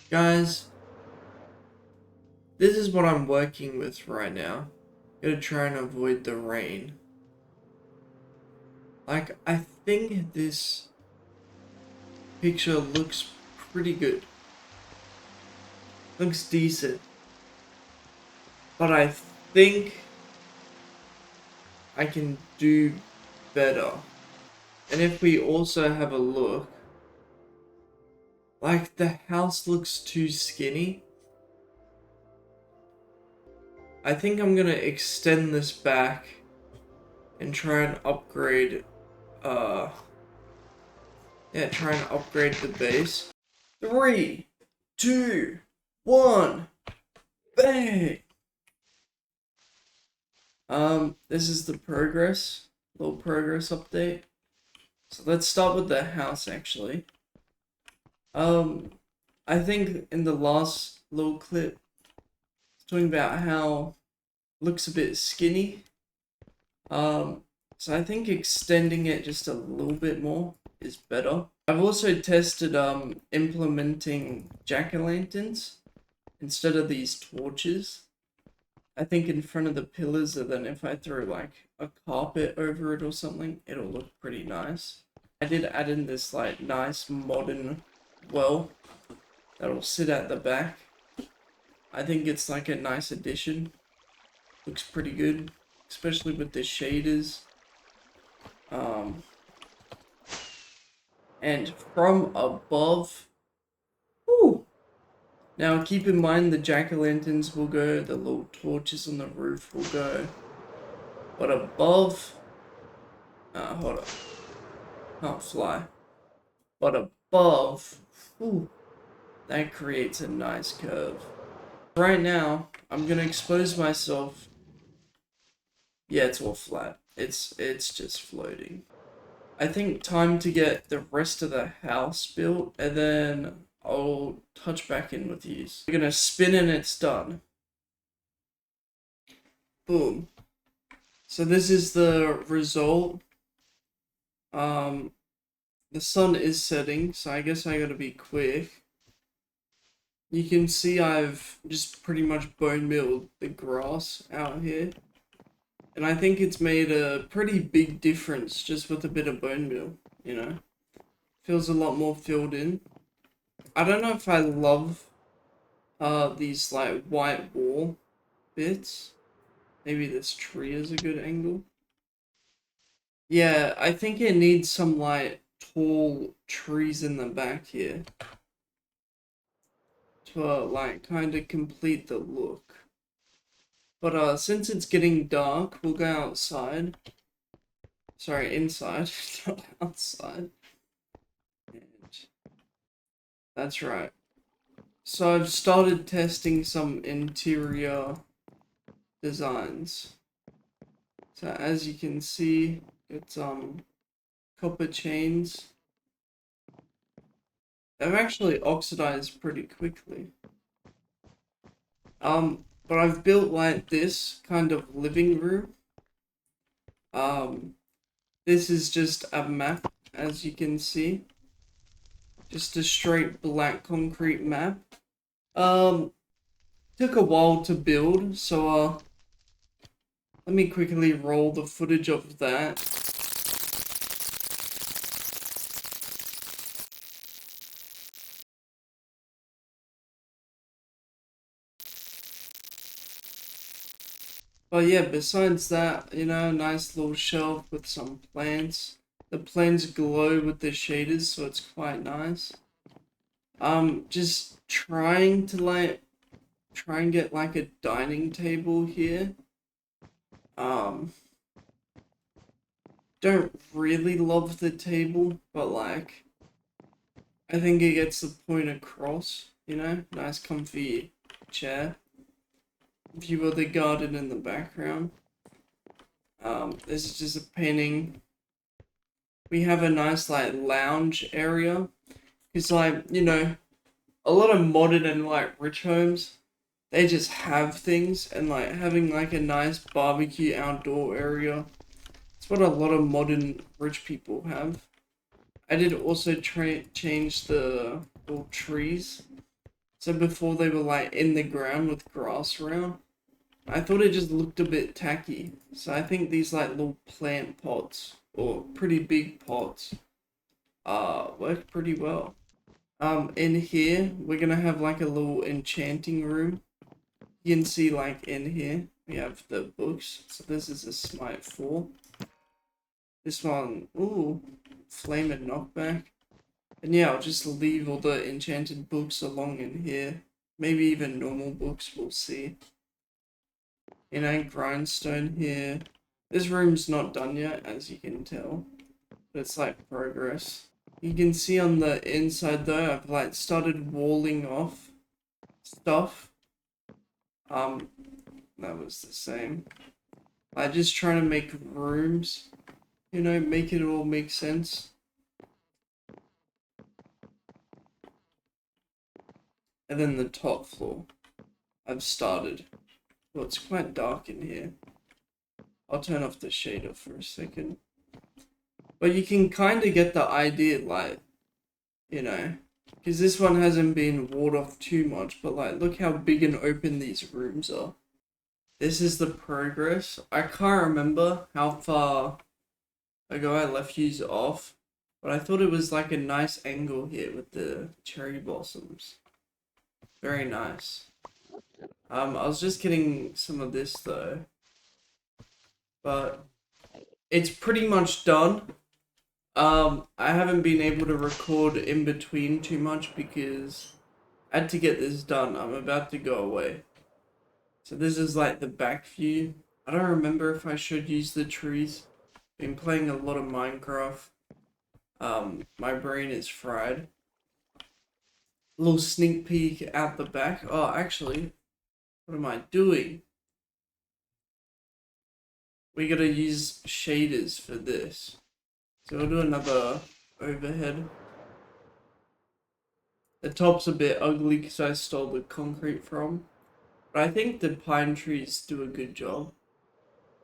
Guys, this is what I'm working with right now. Gonna try and avoid the rain. Like, I think this picture looks pretty good. Looks decent. But I think I can do better. And if we also have a look, like the house looks too skinny. I think I'm gonna extend this back and try and upgrade, try and upgrade the base. 3, 2, 1, bang! This is the little progress update. So let's start with the house actually. I think in the last little clip, talking about how it looks a bit skinny. So I think extending it just a little bit more is better. I've also tested implementing jack-o'-lanterns instead of these torches. I think in front of the pillars, and then if I throw like a carpet over it or something, it'll look pretty nice. I did add in this like nice modern well that'll sit at the back. I think it's like a nice addition. Looks pretty good, especially with the shaders. And from above, whoo! Now keep in mind the jack-o'-lanterns will go, the little torches on the roof will go. But above, hold up, can't fly. But above, whoo, that creates a nice curve. Right now, I'm gonna expose myself. Yeah, it's all flat. It's just floating. I think time to get the rest of the house built, and then I'll touch back in with you. We're gonna spin and it's done. Boom. So this is the result. The sun is setting, so I guess I gotta be quick. You can see I've just pretty much bone milled the grass out here. And I think it's made a pretty big difference just with a bit of bone meal, you know? Feels a lot more filled in. I don't know if I love these like white wall bits. Maybe this tree is a good angle. Yeah, I think it needs some like tall trees in the back here to like kind of complete the look. But since it's getting dark, we'll go outside. Sorry, inside, not outside. And that's right. So I've started testing some interior designs. So as you can see, it's copper chains. They've actually oxidized pretty quickly. But I've built like this kind of living room. This is just a map, as you can see. Just a straight black concrete map. Took a while to build, so let me quickly roll the footage of that. But yeah, besides that, you know, nice little shelf with some plants. The plants glow with the shaders, so it's quite nice. Just trying to like, try and get like a dining table here. Don't really love the table, but like, I think it gets the point across, you know? Nice comfy chair. View of the garden in the background. This is just a painting. We have a nice like lounge area. It's like, you know, a lot of modern and like rich homes, they just have things, and like having like a nice barbecue outdoor area. It's what a lot of modern rich people have. I did also change the little trees. So before they were like in the ground with grass around. I thought it just looked a bit tacky. So I think these like little plant pots or pretty big pots work pretty well. In here we're gonna have like a little enchanting room. You can see like in here we have the books. So this is a Smite 4. This one, ooh, Flame and Knockback. And yeah, I'll just leave all the enchanted books along in here. Maybe even normal books, we'll see. You know, grindstone here. This room's not done yet, as you can tell. But it's like progress. You can see on the inside though, I've like started walling off stuff. That was the same. Like just trying to make rooms, you know, make it all make sense. And then the top floor, I've started. Well, it's quite dark in here. I'll turn off the shader for a second. But you can kind of get the idea, like, you know, because this one hasn't been walled off too much, but like, look how big and open these rooms are. This is the progress. I can't remember how far ago I left yous off, but I thought it was like a nice angle here with the cherry blossoms. Very nice. I was just getting some of this though, but it's pretty much done. I haven't been able to record in between too much because I had to get this done. I'm about to go away. So this is like the back view. I don't remember if I should use the trees. Been playing a lot of Minecraft. My brain is fried. Little sneak peek out the back. Oh, actually, what am I doing? We gotta use shaders for this. So we'll do another overhead. The top's a bit ugly because I stole the concrete from. But I think the pine trees do a good job.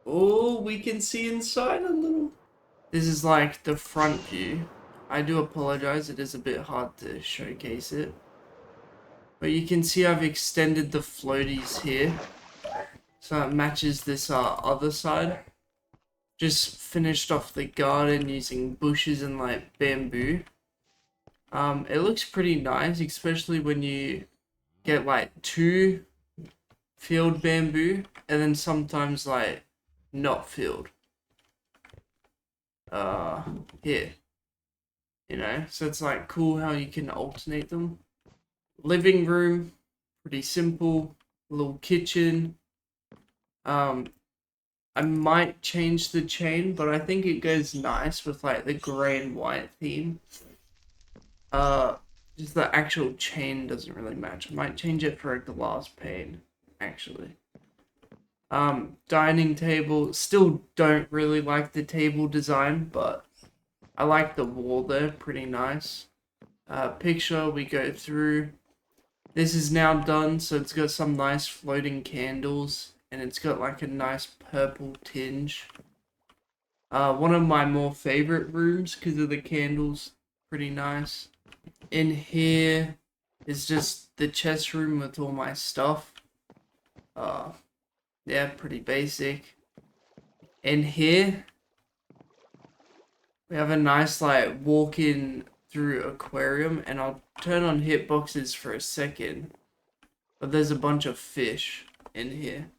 Oh, we can see inside a little. This is like the front view. I do apologize, it is a bit hard to showcase it. But you can see I've extended the floaties here. So it matches this other side. Just finished off the garden using bushes and like bamboo. It looks pretty nice, especially when you get like 2 field bamboo and then sometimes like not field. Here. You know, so it's like cool how you can alternate them. Living room, pretty simple. Little kitchen. I might change the chain, but I think it goes nice with like the grey and white theme. Just the actual chain doesn't really match. I might change it for a glass pane, actually. Dining table. Still don't really like the table design, but I like the wall there, pretty nice. Picture, we go through. This is now done, so it's got some nice floating candles, and it's got like a nice purple tinge. One of my more favorite rooms because of the candles, pretty nice. In here is just the chest room with all my stuff. Yeah, pretty basic. In here, we have a nice like walk-in through aquarium, and I'll turn on hitboxes for a second. But there's a bunch of fish in here.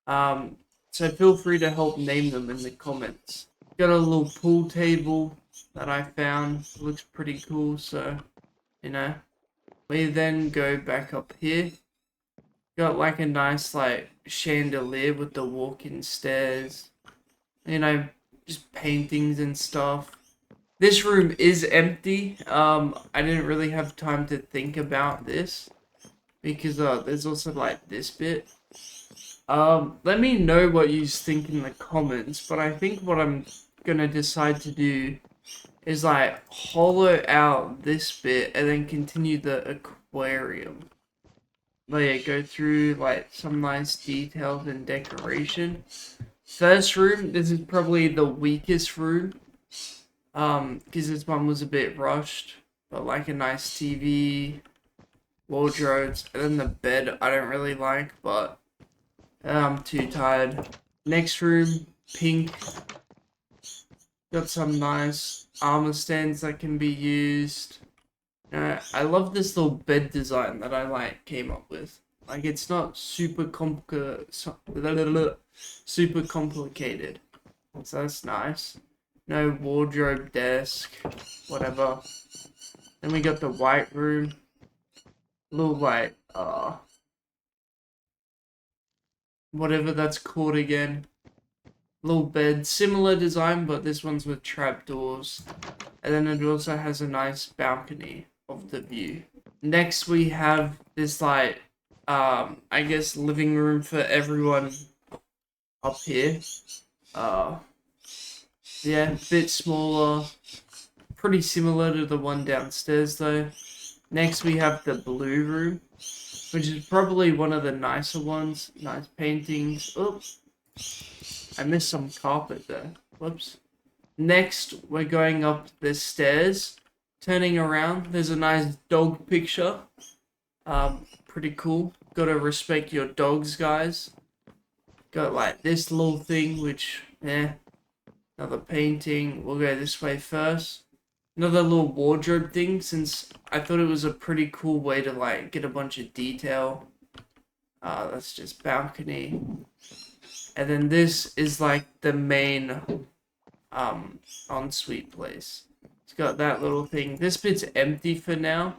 So feel free to help name them in the comments. Got a little pool table that I found. Looks pretty cool, so, you know. We then go back up here. Got like a nice like chandelier with the walk-in stairs. You know, just paintings and stuff. This room is empty. I didn't really have time to think about this. Because there's also like this bit. Let me know what you think in the comments, but I think what I'm gonna decide to do is like hollow out this bit and then continue the aquarium. Like go through like some nice details and decoration. First room, this is probably the weakest room. Because this one was a bit rushed, but like a nice TV, wardrobes, and then the bed I don't really like, but I'm too tired. Next room, pink. Got some nice armor stands that can be used. I love this little bed design that I came up with. Like it's not super super complicated. So that's nice. No wardrobe desk, whatever. Then we got the white room. Little like whatever that's called again. Little bed, similar design, but this one's with trapdoors. And then it also has a nice balcony of the view. Next we have this like I guess living room for everyone up here. Yeah, bit smaller, pretty similar to the one downstairs though. Next we have the blue room, which is probably one of the nicer ones. Nice paintings. Oops, I missed some carpet there. Whoops. Next, we're going up the stairs. Turning around, there's a nice dog picture. Pretty cool. Gotta respect your dogs, guys. Got like this little thing, which, another painting. We'll go this way first. Another little wardrobe thing, since I thought it was a pretty cool way to like get a bunch of detail. That's just balcony. And then this is like the main ensuite place. It's got that little thing. This bit's empty for now,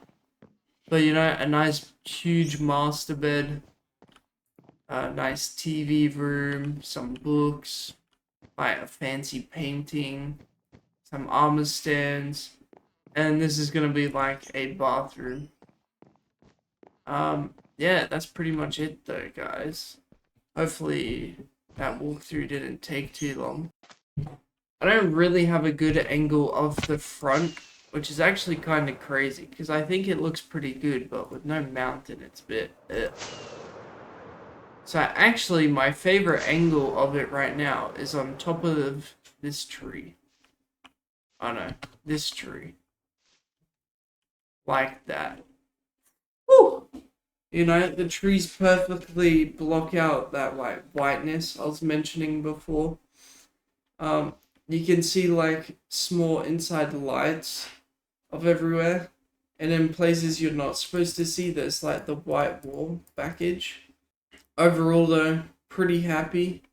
but you know, a nice huge master bed, a nice TV room, some books, like a fancy painting, some armor stands, and this is gonna be like a bathroom. Yeah, that's pretty much it though, guys. Hopefully that walkthrough didn't take too long. I don't really have a good angle of the front, which is actually kind of crazy, because I think it looks pretty good, but with no mountain, it's a bit... So actually, my favorite angle of it right now is on top of this tree. Oh no, this tree. Like that. Woo! You know, the trees perfectly block out that, like, whiteness I was mentioning before. You can see, like, small inside lights of everywhere. And in places you're not supposed to see, there's, like, the white wall package. Overall, though, pretty happy.